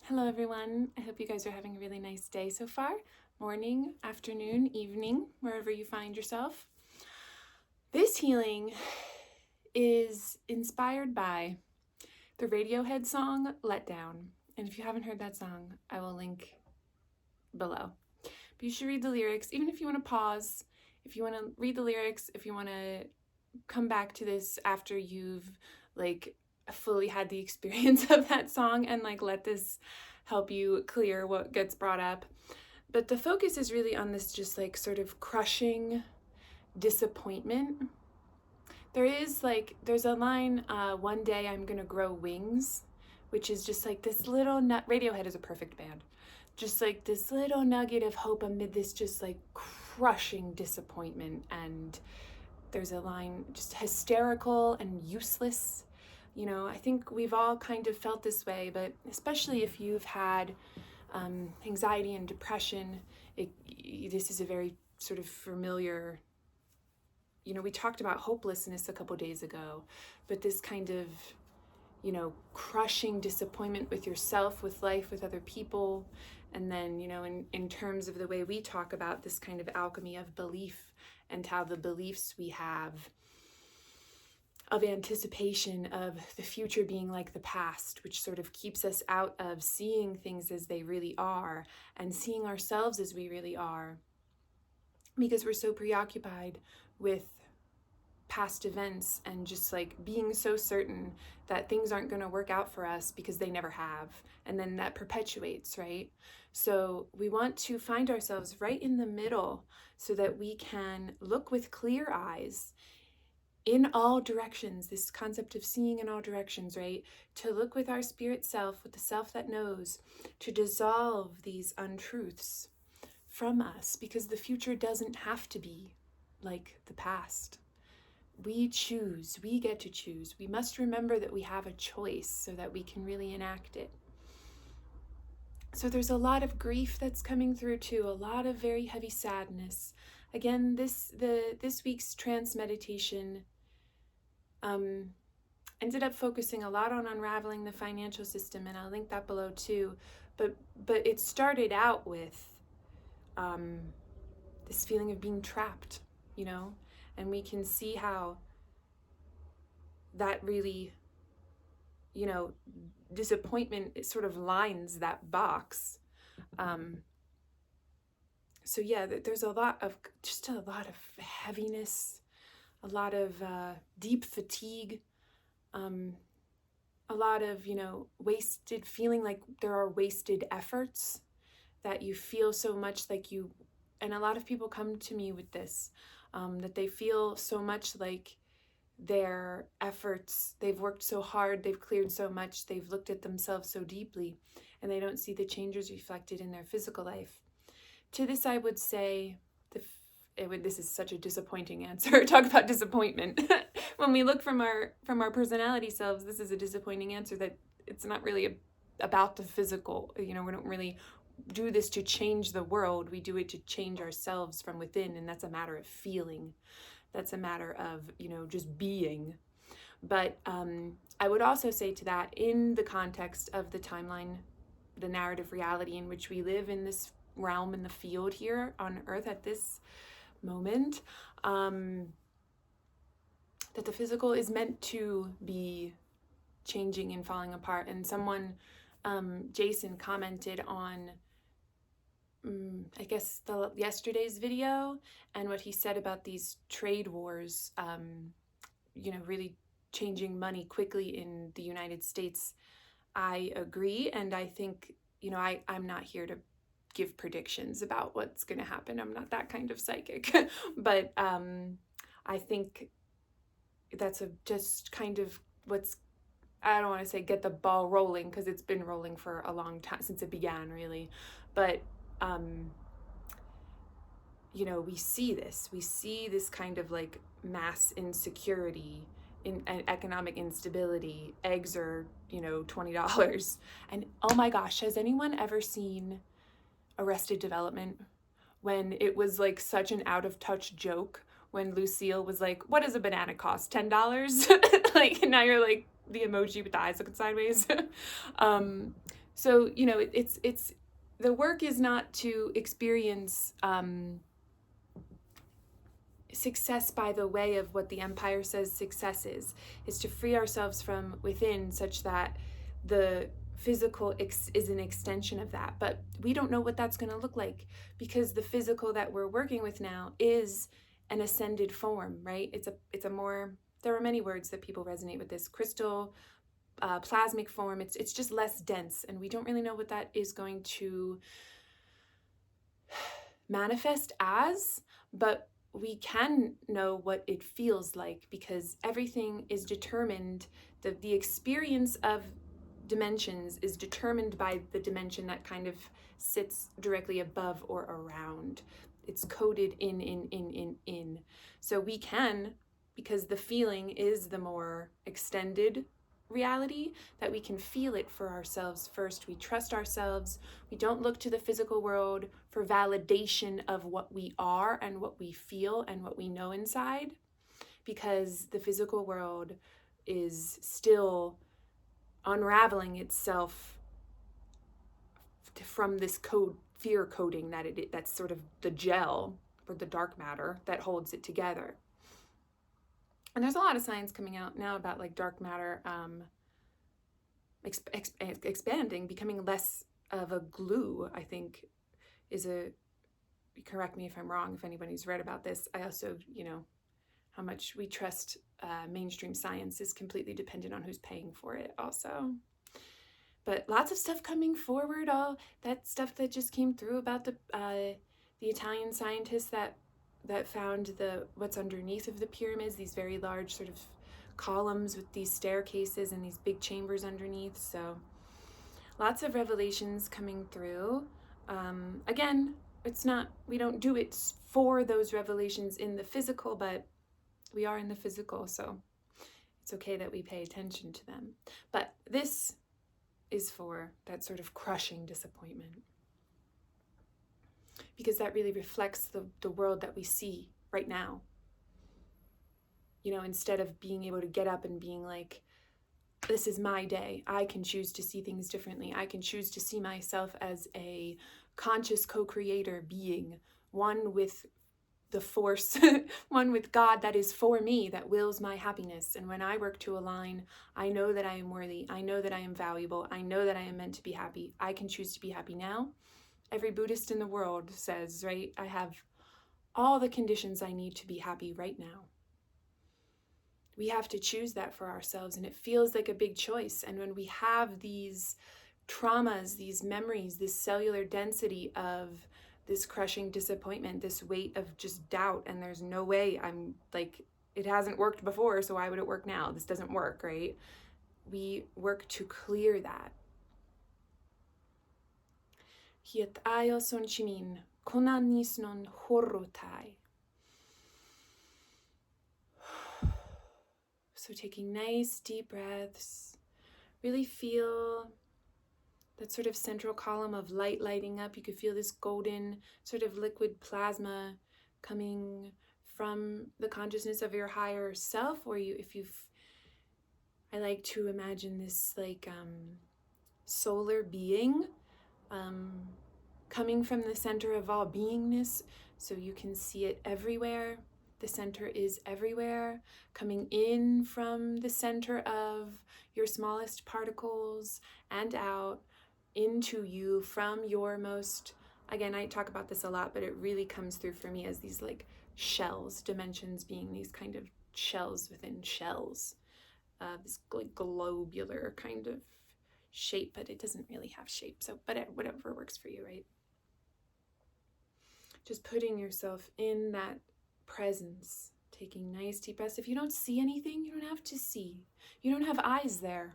Hello everyone, I hope you guys are having a really nice day so far. Morning, afternoon, evening, wherever you find yourself. This healing is inspired by the Radiohead song, Let Down. And if you haven't heard that song, I will link below. But you should read the lyrics, even if you want to pause, if you want to read the lyrics, if you want to come back to this after you've fully had the experience of that song and let this help you clear what gets brought up. But the focus is really on this just sort of crushing disappointment. There's a line, one day I'm gonna grow wings, which is just this little Radiohead is a perfect band. Just this little nugget of hope amid this just crushing disappointment. And there's a line, just hysterical and useless. I think we've all kind of felt this way, but especially if you've had anxiety and depression, this is a very sort of familiar, we talked about hopelessness a couple days ago, but this kind of, crushing disappointment with yourself, with life, with other people. And then, in terms of the way we talk about this kind of alchemy of belief and how the beliefs we have of anticipation of the future being like the past, which sort of keeps us out of seeing things as they really are and seeing ourselves as we really are, because we're so preoccupied with past events and just being so certain that things aren't going to work out for us because they never have. And then that perpetuates, right? So we want to find ourselves right in the middle so that we can look with clear eyes in all directions, this concept of seeing in all directions, right? To look with our spirit self, with the self that knows, to dissolve these untruths from us, because the future doesn't have to be like the past. We choose, we get to choose. We must remember that we have a choice so that we can really enact it. So there's a lot of grief that's coming through too, a lot of very heavy sadness. Again, this week's trance meditation ended up focusing a lot on unraveling the financial system, and I'll link that below too. But it started out with this feeling of being trapped, and we can see how that really, disappointment, it sort of lines that box. So yeah, there's a lot of heaviness, a lot of deep fatigue, a lot of, wasted, feeling like there are wasted efforts, that you feel so much and a lot of people come to me with this, that they feel so much like their efforts, they've worked so hard, they've cleared so much, they've looked at themselves so deeply, and they don't see the changes reflected in their physical life. To this, I would say, this is such a disappointing answer. Talk about disappointment. When we look from our personality selves, this is a disappointing answer, that it's not really about the physical. We don't really do this to change the world. We do it to change ourselves from within, and that's a matter of feeling. That's a matter of, just being. But I would also say to that, in the context of the timeline, the narrative reality in which we live, in this realm, in the field here on Earth at this moment, that the physical is meant to be changing and falling apart. And someone, Jason, commented on I guess yesterday's video, and what he said about these trade wars, really changing money quickly in the United States. I agree, and I think, I'm not here to give predictions about what's going to happen. I'm not that kind of psychic, but I think that's just kind of I don't want to say get the ball rolling, because it's been rolling for a long time, since it began, really. But we see this kind of mass insecurity, in economic instability. Eggs are, $20. And oh my gosh, has anyone ever seen Arrested Development, when it was such an out of touch joke, when Lucille was like, what does a banana cost? $10? And now you're the emoji with the eyes looking sideways. So, it's the work is not to experience success by the way of what the empire says success is to free ourselves from within, such that the physical is an extension of that. But we don't know what that's going to look like, because the physical that we're working with now is an ascended form, right? It's a more, there are many words that people resonate with this: crystal, plasmic form. It's just less dense, and we don't really know what that is going to manifest as, but we can know what it feels like, because everything is determined, the experience of dimensions is determined by the dimension that kind of sits directly above or around. It's coded in. So we can, because the feeling is the more extended reality, that we can feel it for ourselves first. We trust ourselves. We don't look to the physical world for validation of what we are and what we feel and what we know inside, because the physical world is still unraveling itself from this fear coding that's sort of the gel or the dark matter that holds it together. And there's a lot of science coming out now about like dark matter expanding, becoming less of a glue, I think is correct me if I'm wrong, if anybody's read about this. I also, how much we trust mainstream science is completely dependent on who's paying for it also. But lots of stuff coming forward, all that stuff that just came through about the Italian scientists that found what's underneath of the pyramids, these very large sort of columns with these staircases and these big chambers underneath. So lots of revelations coming through. Again, we don't do it for those revelations in the physical, but we are in the physical, so it's okay that we pay attention to them. But this is for that sort of crushing disappointment, because that really reflects the world that we see right now. Instead of being able to get up and being like, this is my day, I can choose to see things differently. I can choose to see myself as a conscious co-creator being, one with the force, one with God that is for me, that wills my happiness. And when I work to align, I know that I am worthy. I know that I am valuable. I know that I am meant to be happy. I can choose to be happy now. Every Buddhist in the world says, right, I have all the conditions I need to be happy right now. We have to choose that for ourselves, and it feels like a big choice. And when we have these traumas, these memories, this cellular density of this crushing disappointment, this weight of just doubt, and there's no way, I'm like, it hasn't worked before, so why would it work now? This doesn't work, right? We work to clear that. Hiet ayo son chimin, konanis non horotai. So taking nice deep breaths, really feel that sort of central column of light lighting up. You could feel this golden sort of liquid plasma coming from the consciousness of your higher self, or I like to imagine this like solar being coming from the center of all beingness, so you can see it everywhere. The center is everywhere, coming in from the center of your smallest particles and out into you from your most, again, I talk about this a lot, but it really comes through for me as these like shells, dimensions being these kind of shells within shells, this like globular kind of shape, but it doesn't really have shape. So, but whatever works for you, right? Just putting yourself in that presence, taking nice deep breaths. If you don't see anything, you don't have to see. You don't have eyes there.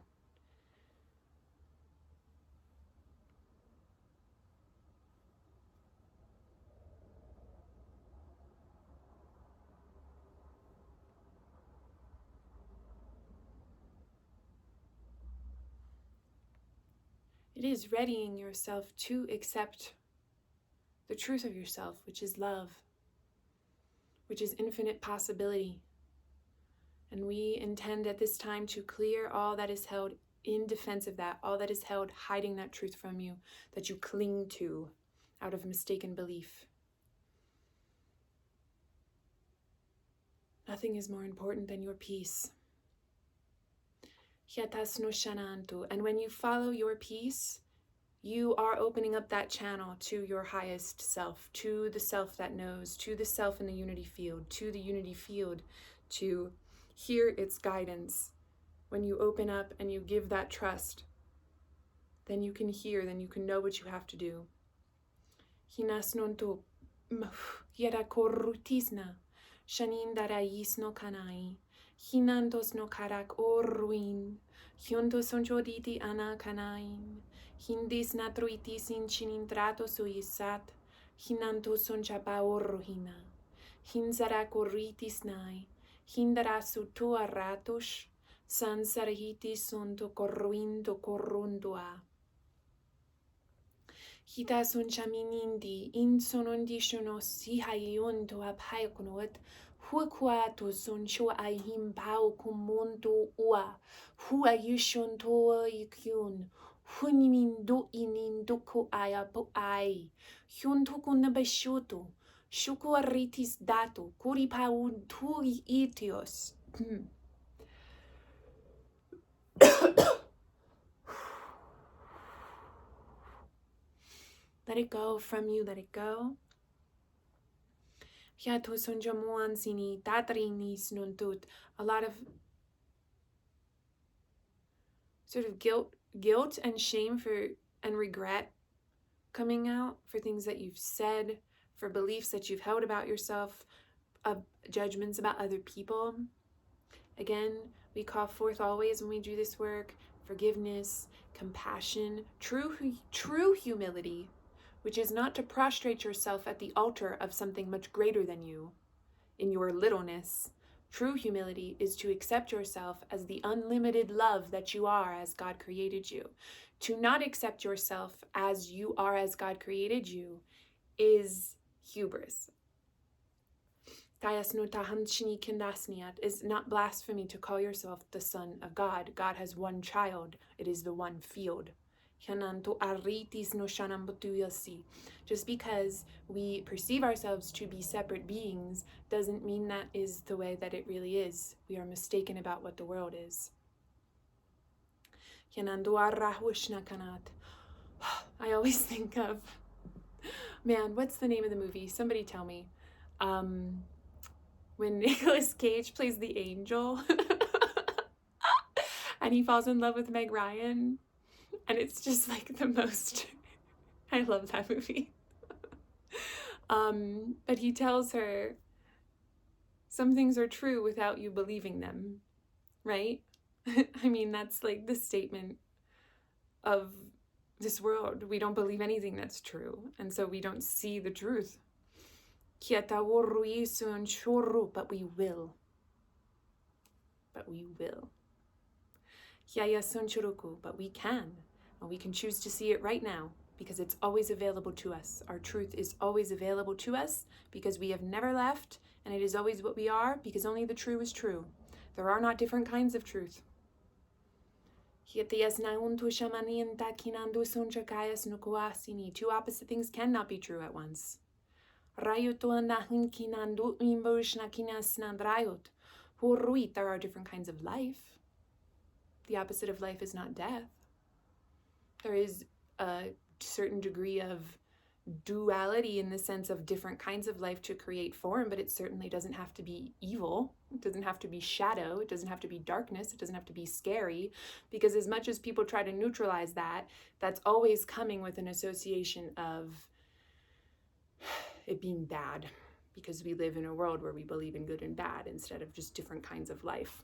It is readying yourself to accept the truth of yourself, which is love, which is infinite possibility. And we intend at this time to clear all that is held in defense of that, all that is held, hiding that truth from you, that you cling to out of mistaken belief. Nothing is more important than your peace. And when you follow your peace, you are opening up that channel to your highest self, to the self that knows, to the self in the unity field, to the unity field, to hear its guidance. When you open up and you give that trust, then you can hear, then you can know what you have to do. Hinas non to yada korrutisna, shanin darais no kanai, hinandos no karak or ruin, hyontos onchoditi ana kanain, hindis natruitis in chinintrato suisat, hinantos onchapa orrohina, hinzara korritis nai, hindarasu tua ratos, sansarhitis sonto korruinto korrundua. Hita son chaminindi, in sonondishonos hihayonto aphaiknot, huquato son cho ahim pau kumonto ua, huayushonto ikyun, hunimindu ininduku ayapo ai, hyuntokuna bashoto, shuku aritis dato, kuripaun tui itios. Let it go from you, let it go. A lot of sort of guilt and shame and regret coming out for things that you've said, for beliefs that you've held about yourself, judgments about other people. Again, we call forth always when we do this work, forgiveness, compassion, true humility, which is not to prostrate yourself at the altar of something much greater than you in your littleness. True humility is to accept yourself as the unlimited love that you are as God created you. To not accept yourself as you are as God created you is hubris. Is not blasphemy to call yourself the Son of God. God has one child. It is the one field. Just because we perceive ourselves to be separate beings doesn't mean that is the way that it really is. We are mistaken about what the world is. I always think of, man, what's the name of the movie? Somebody tell me. When Nicolas Cage plays the angel and he falls in love with Meg Ryan. And it's just like the most, I love that movie. But he tells her, some things are true without you believing them, right? I mean, that's like the statement of this world. We don't believe anything that's true. And so we don't see the truth. But we will. But we will. But we can. And we can choose to see it right now because it's always available to us. Our truth is always available to us because we have never left, and it is always what we are because only the true is true. There are not different kinds of truth. Two opposite things cannot be true at once. There are different kinds of life. The opposite of life is not death. There is a certain degree of duality in the sense of different kinds of life to create form, but it certainly doesn't have to be evil. It doesn't have to be shadow. It doesn't have to be darkness. It doesn't have to be scary, because as much as people try to neutralize that, that's always coming with an association of it being bad, because we live in a world where we believe in good and bad instead of just different kinds of life.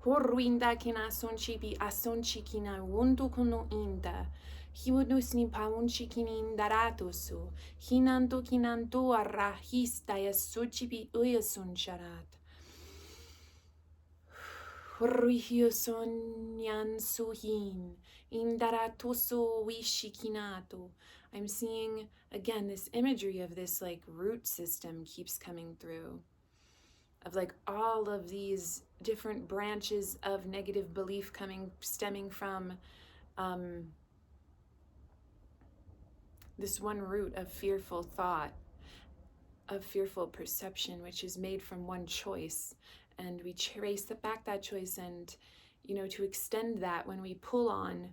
Horruinda kina sonchipi asonchikina wundu kono inda. Hiwudusni paunchikinin daratosu. Hinanto kinanto arrahista yasuchipi uyasuncharat. Horruhioson yan suhin. Indaratoso wishikinato. I'm seeing, again, this imagery of this like root system keeps coming through. of like all of these different branches of negative belief stemming from this one root of fearful thought, of fearful perception, which is made from one choice. And we trace back that choice, and, to extend that, when we pull on,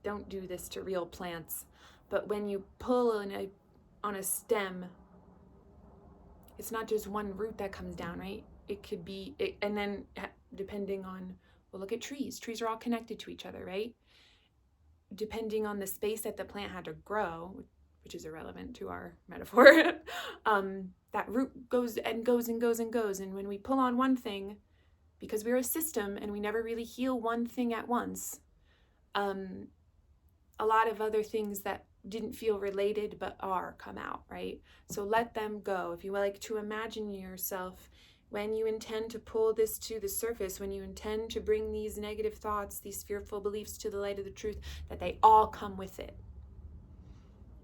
don't do this to real plants, but when you pull on a stem, it's not just one root that comes down, right? It could be, and then depending on, well, look at trees. Trees are all connected to each other, right? Depending on the space that the plant had to grow, which is irrelevant to our metaphor, that root goes and goes and goes and goes. And when we pull on one thing, because we're a system and we never really heal one thing at once, a lot of other things that didn't feel related but are come out, right? So let them go. If you like to imagine yourself, when you intend to pull this to the surface, when you intend to bring these negative thoughts, these fearful beliefs to the light of the truth, that they all come with it.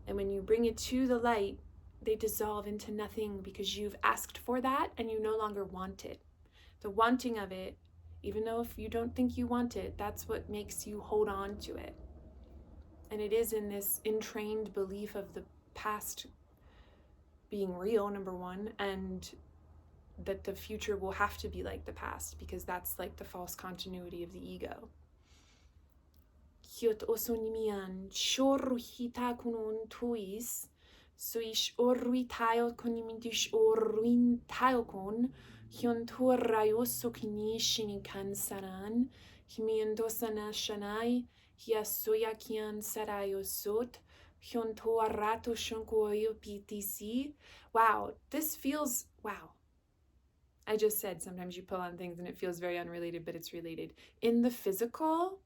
And when you bring it to the light, they dissolve into nothing, because you've asked for that and you no longer want it. The wanting of it, even though if you don't think you want it, that's what makes you hold on to it. And it is in this entrained belief of the past being real, number one, and that the future will have to be like the past, because that's like the false continuity of the ego. Hyot osonimian shorruhita kunun tuis, suis orrui taio konimidish orruin taio hyon turrayoso kinishini kansaran, himiendosana shanai, hiasuyakian sarayosot, hyon tuarato shonkoyo PTC. Wow, this feels, wow. I just said sometimes you pull on things and it feels very unrelated, but it's related. In the physical,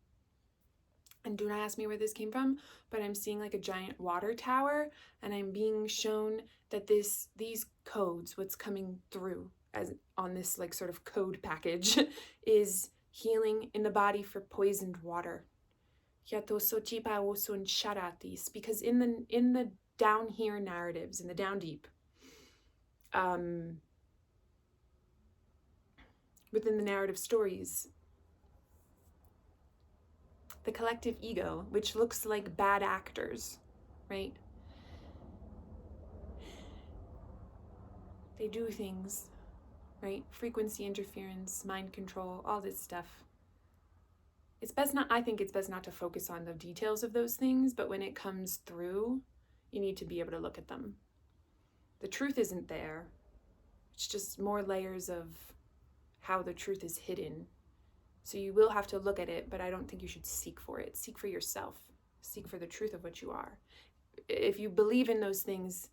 and do not ask me where this came from, but I'm seeing like a giant water tower, and I'm being shown that these codes, what's coming through as on this like sort of code package, is healing in the body for poisoned water. Because in the down here narratives, in the down deep, within the narrative stories, the collective ego, which looks like bad actors, right? They do things, right? Frequency interference, mind control, all this stuff. I think it's best not to focus on the details of those things, but when it comes through, you need to be able to look at them. The truth isn't there. It's just more layers of how the truth is hidden. So you will have to look at it, but I don't think you should seek for it. Seek for yourself. Seek for the truth of what you are. If you believe in those things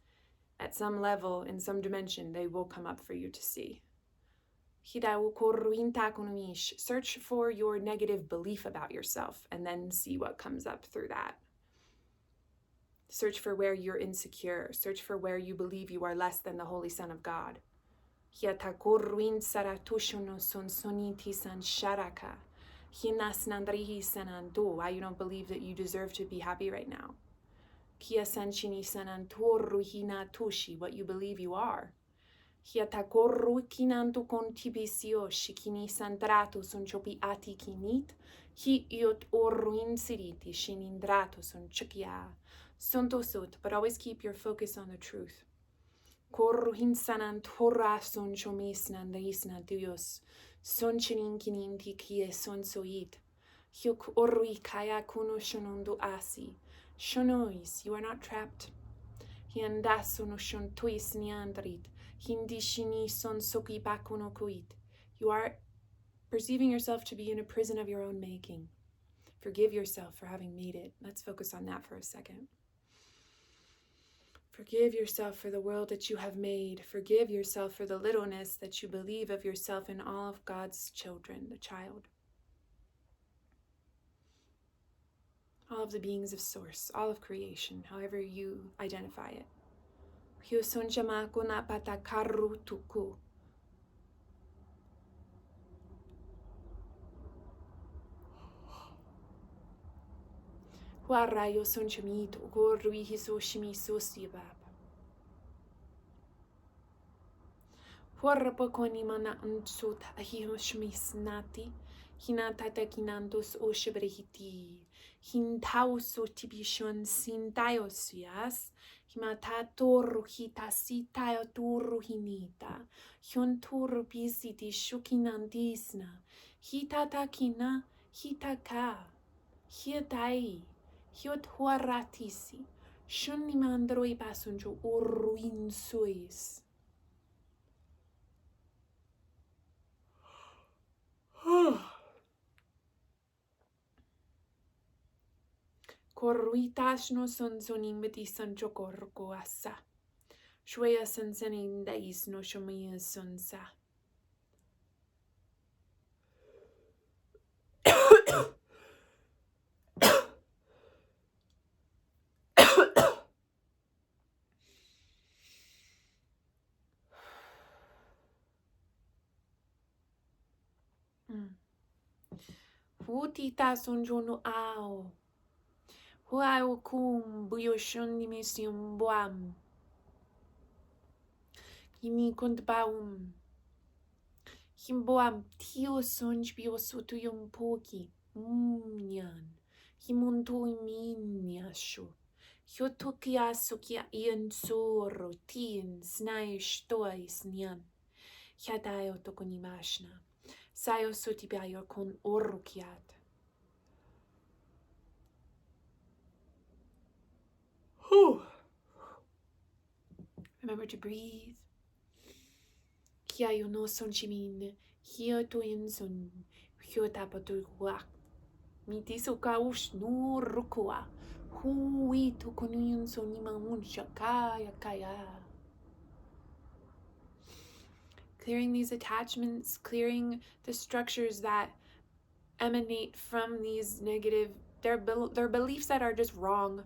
at some level, in some dimension, they will come up for you to see. Search for your negative belief about yourself and then see what comes up through that. Search for where you're insecure. Search for where you believe you are less than the Holy Son of God. I don't believe that you deserve to be happy right now. What you believe you are. But always keep your focus on the truth. Korruhin sanan torra son chomisnan deisnan dios, son chininkinin tikie son soit. Hyuk orri kaya kuno shonondo asi. Shonois, you are not trapped. Hiandasono shon tuis niandrit. Hindishini son soki bakuno kuit. You are perceiving yourself to be in a prison of your own making. Forgive yourself for having made it. Let's focus on that for a second. Forgive yourself for the world that you have made. Forgive yourself for the littleness that you believe of yourself in all of God's children, the child. All of the beings of source, all of creation, however you identify it. Huarayo son chamito, gorui hiso shimi sosibab. Huarapakoni mana unsut ahioshmisnati. Hinatata kinandos oshebrehiti. Hintauso tibishon sintaiosias. Himatator hitasitayo turu hinita. Hyontur bisiti shukinandisna. Hitatakina hitaka. Hiatai. Hiot huaratisi. Shunimandroi basunjo uruinsuis. Corruitas no son sonimeti sancho corco asa. Shwea sansanin dais no shomia sonsa. Hutita sonjono ao. Huao kum buyoshon dimisium boam. Yimi kontbaum. Himboam tio sonj biosutuyum poki. Nyan. Himonto iminyasho. Hyotokia sukia ian soro tien snai stois nyan. Hyadayo tokonimashna. Sayo sotibayo kon orukiat. Remember to breathe. Kiayo no son chimin. Hyoto in son. Hyotapato wak. Mitiso kaush no rukua. Hui tokonin sonima unshakaya kaya. Clearing these attachments, clearing the structures that emanate from these negative, their beliefs that are just wrong.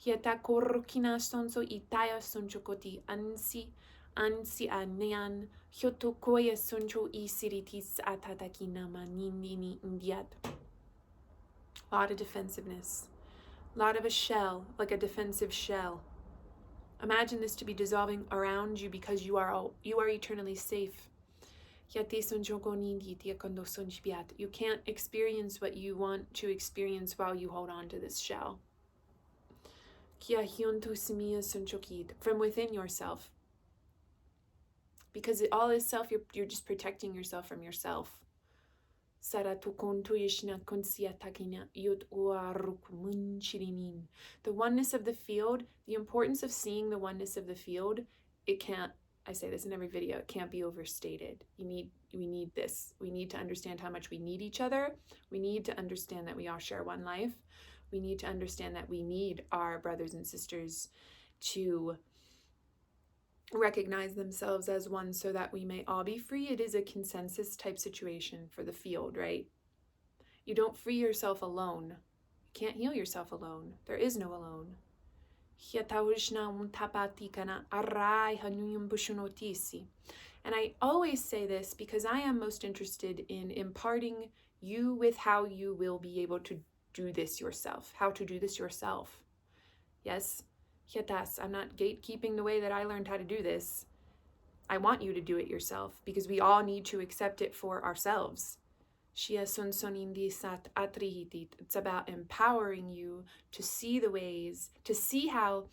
Hieta korukina sonso itaya sonchokoti ansi anean hyotokoya soncho isiritis atatakina manindini indiat. A lot of defensiveness. A lot of a shell, like a defensive shell. Imagine this to be dissolving around you because you are eternally safe. You can't experience what you want to experience while you hold on to this shell. From within yourself. Because it all is self, you're just protecting yourself from yourself. The oneness of the field, the importance of seeing the oneness of the field, it can't, I say this in every video, it can't be overstated. We need this. We need to understand how much we need each other. We need to understand that we all share one life. We need to understand that we need our brothers and sisters to recognize themselves as one so that we may all be free. It is a consensus type situation for the field, right? You don't free yourself alone. You can't heal yourself alone. There is no alone. And I always say this because I am most interested in imparting you with how you will be able to do this yourself, how to do this yourself. Yes, I'm not gatekeeping the way that I learned how to do this. I want you to do it yourself because we all need to accept it for ourselves. It's about empowering you to see the ways, to see how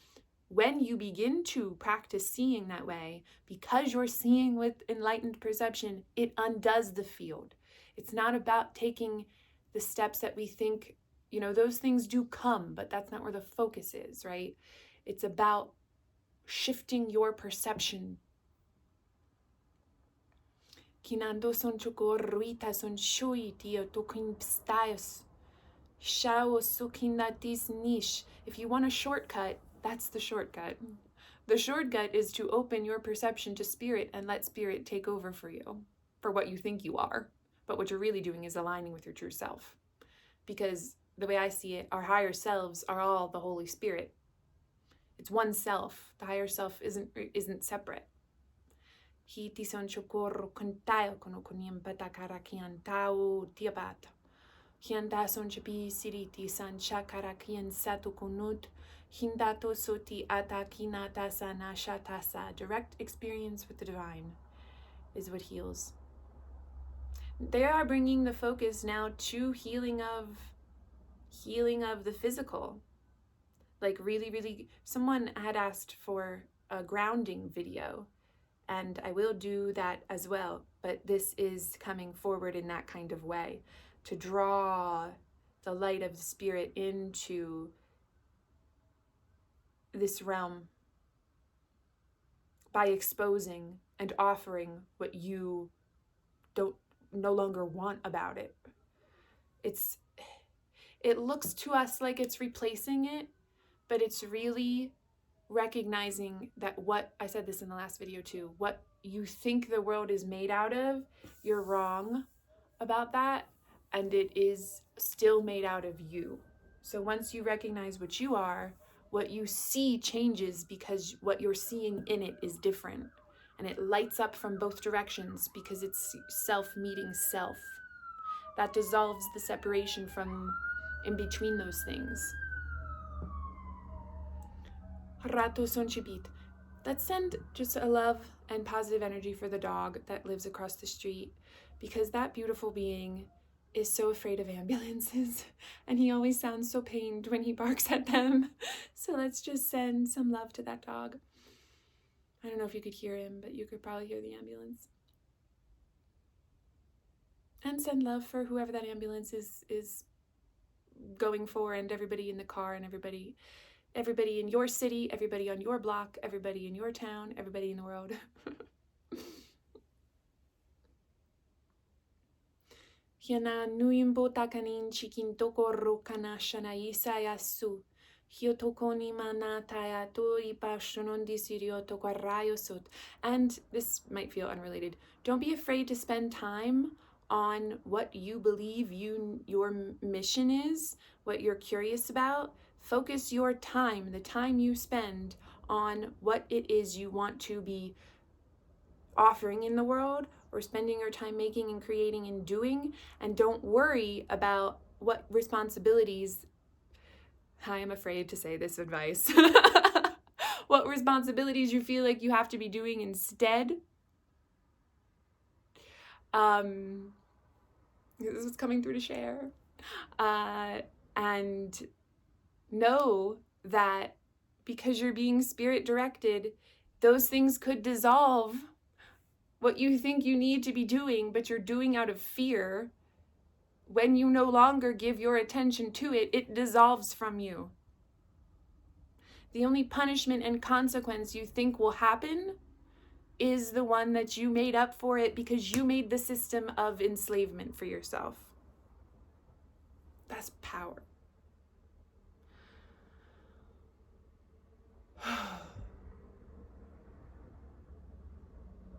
when you begin to practice seeing that way, because you're seeing with enlightened perception, it undoes the field. It's not about taking the steps that we think, those things do come, but that's not where the focus is, right? It's about shifting your perception. Kinando son chocorruita son shui tio tokin pstaios. Shao sukinatis niche. If you want a shortcut, that's the shortcut. The shortcut is to open your perception to spirit and let spirit take over for you, for what you think you are. But what you're really doing is aligning with your true self. Because the way I see it, our higher selves are all the Holy Spirit. It's one self. The higher self isn't separate. Hiti son chocorro contayo conoconiam patakarakian tau tiabat. Hianda son chapi siriti san chakarakian satu konut. Hindato soti atakinata sana shatasa. Direct experience with the divine. is what heals. They are bringing the focus now to healing of the physical. Like really, someone had asked for a grounding video, and I will do that as well, but this is coming forward in that kind of way, to draw the light of the spirit into this realm by exposing and offering what you don't no longer want about it. It looks to us like it's replacing it, but it's really recognizing that what I said this in the last video too, what you think the world is made out of, you're wrong about that, and it is still made out of you. So once you recognize what you are, what you see changes because what you're seeing in it is different, and it lights up from both directions because it's self meeting self. That dissolves the separation from in between those things. Rato sonchibit. Let's send just a love and positive energy for the dog that lives across the street, because that beautiful being is so afraid of ambulances and he always sounds so pained when he barks at them. So let's just send some love to that dog. I don't know if you could hear him, but you could probably hear the ambulance. And send love for whoever that ambulance is going for, and everybody in the car, and everybody in your city, everybody on your block, everybody in your town, everybody in the world. Hiana nuimbo takanin chikin tokoro kana shana isayasu. Hiotokoni manataya tui pashonondi sirio tokarayosot. And this might feel unrelated. Don't be afraid to spend time on what you believe your mission is, what you're curious about. Focus your time, the time you spend, on what it is you want to be offering in the world, or spending your time making and creating and doing, and don't worry about what responsibilities, I am afraid to say this advice, what responsibilities you feel like you have to be doing instead. This is coming through to share. And know that because you're being spirit directed, those things could dissolve what you think you need to be doing, but you're doing out of fear. When you no longer give your attention to it, it dissolves from you. The only punishment and consequence you think will happen is the one that you made up for it because you made the system of enslavement for yourself. That's power.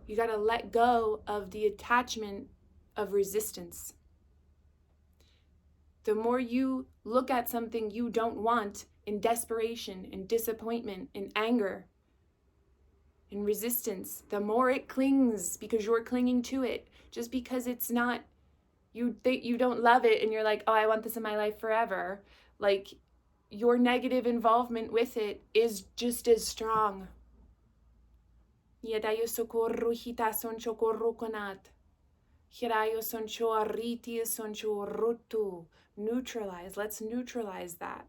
You got to let go of the attachment of resistance. The more you look at something you don't want in desperation, in disappointment, in anger, in resistance, the more it clings because you're clinging to it. Just because it's not, you don't love it and you're like, oh, I want this in my life forever. Like, your negative involvement with it is just as strong. Yadayo socorro hita soncho corro conat. Hirayo soncho ariti soncho rutu. Neutralize. Let's neutralize that.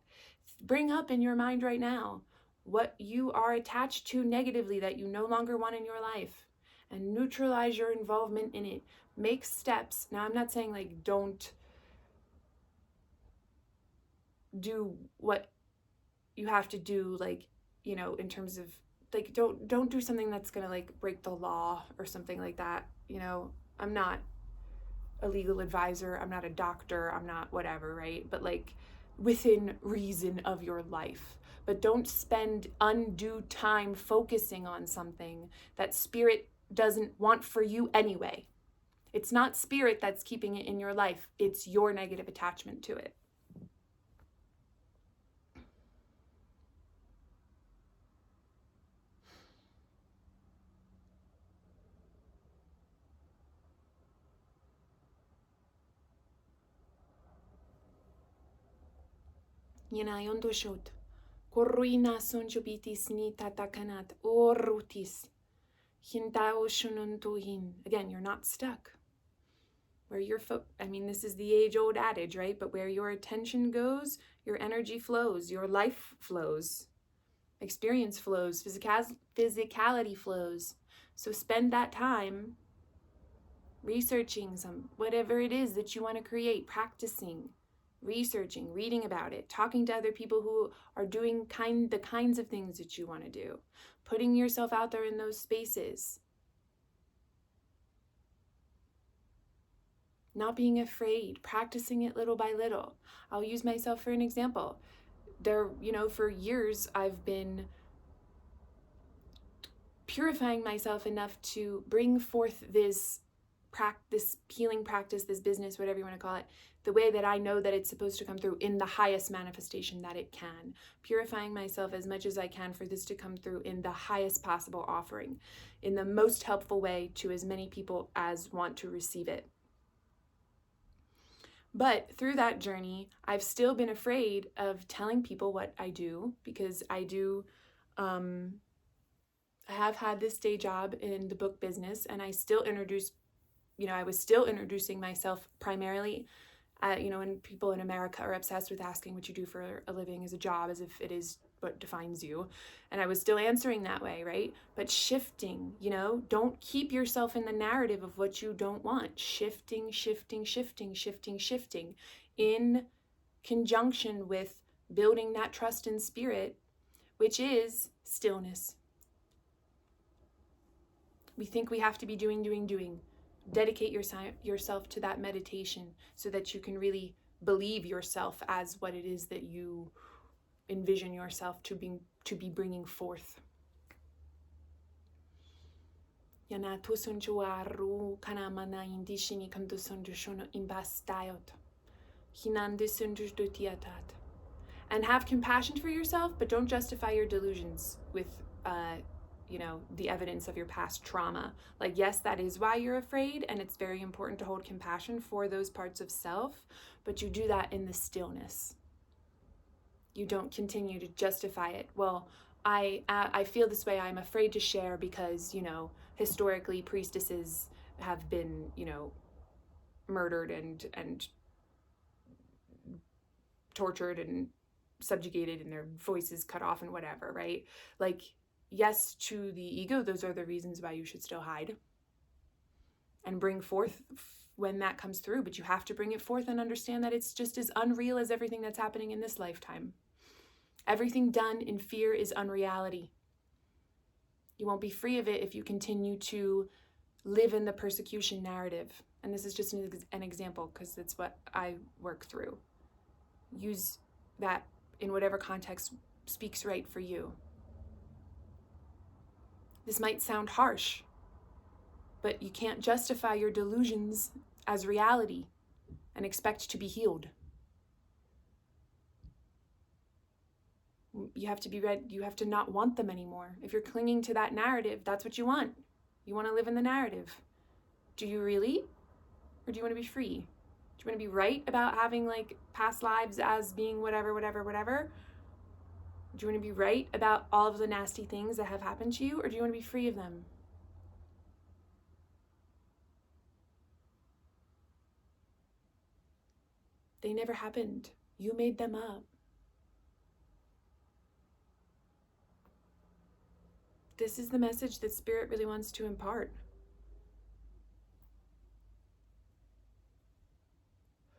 Bring up in your mind right now what you are attached to negatively that you no longer want in your life, and neutralize your involvement in it. Make steps. Now, I'm not saying like don't do what you have to do, like, you know, in terms of like don't do something that's gonna like break the law or something like that. You know, I'm not a legal advisor, I'm not a doctor, I'm not whatever, right? But like within reason of your life. But don't spend undue time focusing on something that spirit doesn't want for you anyway. It's not spirit that's keeping it in your life, it's your negative attachment to it. Yanayon doshot. Korruina sonchobitis ni tatakanat orutis. Again, you're not stuck. Where your this is the age-old adage, right? But where your attention goes, your energy flows, your life flows, experience flows, physicality flows. So spend that time researching whatever it is that you want to create, practicing, researching, reading about it, talking to other people who are doing the kinds of things that you want to do, putting yourself out there in those spaces. Not being afraid, practicing it little by little. I'll use myself for an example. For years, I've been purifying myself enough to bring forth this healing practice, this business, whatever you want to call it, the way that I know that it's supposed to come through in the highest manifestation that it can. Purifying myself as much as I can for this to come through in the highest possible offering, in the most helpful way to as many people as want to receive it. But through that journey, I've still been afraid of telling people what I do, because I have had this day job in the book business, and I was still introducing myself primarily, when people in America are obsessed with asking what you do for a living as a job, as if it is what defines you. And I was still answering that way, right? But shifting, don't keep yourself in the narrative of what you don't want. Shifting in conjunction with building that trust in spirit, which is stillness. We think we have to be doing. Dedicate yourself to that meditation so that you can really believe yourself as what it is that you envision yourself to be bringing forth. And have compassion for yourself, but don't justify your delusions with the evidence of your past trauma. Like, yes, that is why you're afraid, and it's very important to hold compassion for those parts of self, but you do that in the stillness. You don't continue to justify it. Well, I feel this way, I'm afraid to share because, historically priestesses have been, murdered and tortured and subjugated and their voices cut off and whatever, right? Like, yes, to the ego, those are the reasons why you should still hide and bring forth when that comes through. But you have to bring it forth and understand that it's just as unreal as everything that's happening in this lifetime. Everything done in fear is unreality. You won't be free of it if you continue to live in the persecution narrative. And this is just an example, because it's what I work through. Use that in whatever context speaks right for you. This might sound harsh, but you can't justify your delusions as reality and expect to be healed. You have to be ready. You have to not want them anymore. If you're clinging to that narrative, that's what you want. You want to live in the narrative. Do you really? Or do you want to be free? Do you want to be right about having past lives as being whatever? Do you want to be right about all of the nasty things that have happened to you, or do you want to be free of them? They never happened. You made them up. This is the message that Spirit really wants to impart.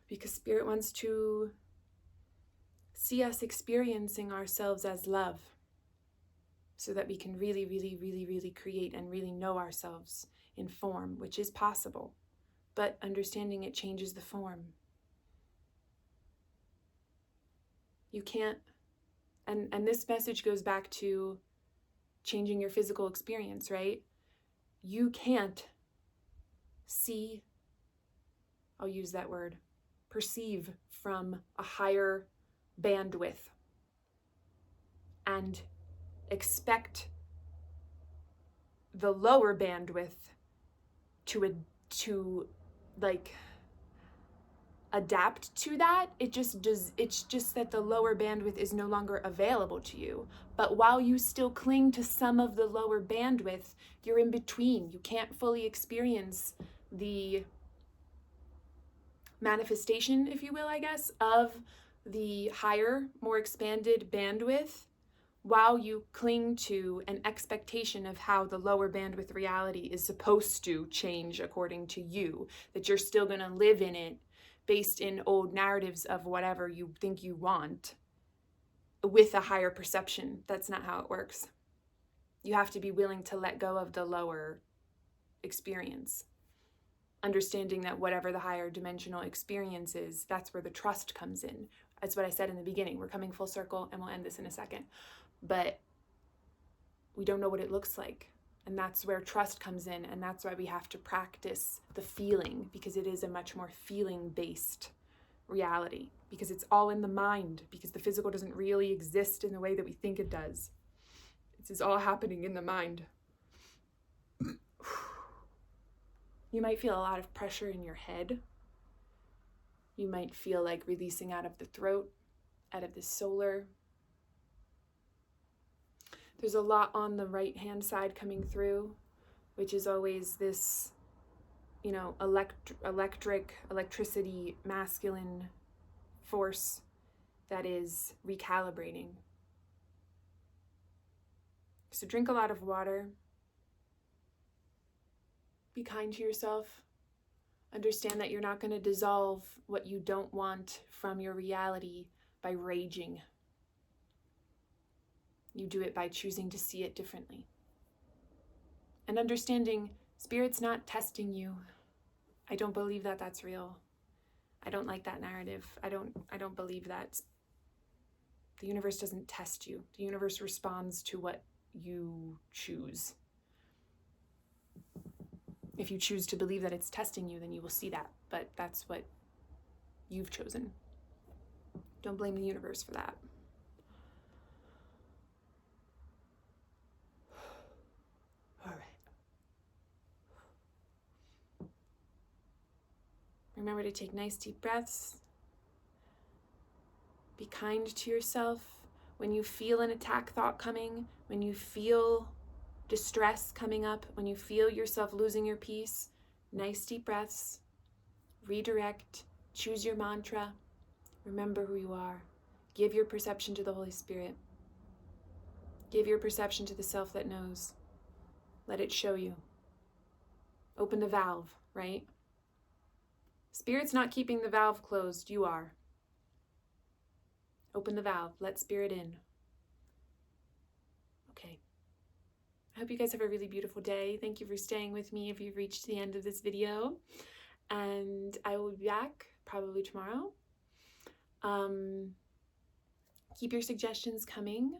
Because Spirit wants to see us experiencing ourselves as love, so that we can really, really, really, really create and really know ourselves in form, which is possible, but understanding it changes the form. You can't, and this message goes back to changing your physical experience, right? You can't see, I'll use that word, perceive from a higher bandwidth and expect the lower bandwidth to adapt to that. It's just that the lower bandwidth is no longer available to you. But while you still cling to some of the lower bandwidth, you're in between. You can't fully experience the manifestation, if you will, I guess, of the higher, more expanded bandwidth, while you cling to an expectation of how the lower bandwidth reality is supposed to change according to you, that you're still going to live in it based in old narratives of whatever you think you want with a higher perception. That's not how it works. You have to be willing to let go of the lower experience, understanding that whatever the higher dimensional experience is, that's where the trust comes in. That's what I said in the beginning. We're coming full circle, and we'll end this in a second. But we don't know what it looks like. And that's where trust comes in. And that's why we have to practice the feeling, because it is a much more feeling-based reality, because it's all in the mind, because the physical doesn't really exist in the way that we think it does. It's all happening in the mind. You might feel a lot of pressure in your head. You might feel like releasing out of the throat, out of the solar. There's a lot on the right-hand side coming through, which is always this, electricity, masculine force that is recalibrating. So drink a lot of water. Be kind to yourself. Understand that you're not going to dissolve what you don't want from your reality by raging. You do it by choosing to see it differently. And understanding Spirit's not testing you. I don't believe that that's real. I don't like that narrative. I don't believe that. The universe doesn't test you. The universe responds to what you choose. If you choose to believe that it's testing you, then you will see that. But that's what you've chosen. Don't blame the universe for that. All right. Remember to take nice deep breaths. Be kind to yourself. When you feel an attack thought coming, when you feel distress coming up, when you feel yourself losing your peace, nice deep breaths. Redirect. Choose your mantra. Remember who you are. Give your perception to the Holy Spirit. Give your perception to the self that knows. Let it show you. Open the valve, right? Spirit's not keeping the valve closed. You are. Open the valve. Let Spirit in. Okay. I hope you guys have a really beautiful day. Thank you for staying with me if you've reached the end of this video. And I will be back probably tomorrow. Keep your suggestions coming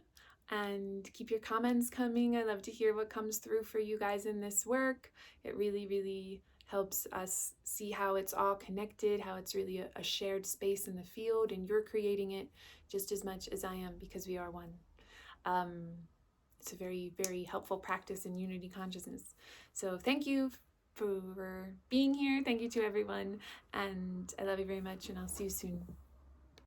and keep your comments coming. I love to hear what comes through for you guys in this work. It really, really helps us see how it's all connected, how it's really a shared space in the field, and you're creating it just as much as I am, because we are one. It's a very, very helpful practice in unity consciousness. So thank you for being here. Thank you to everyone, and I love you very much, and I'll see you soon.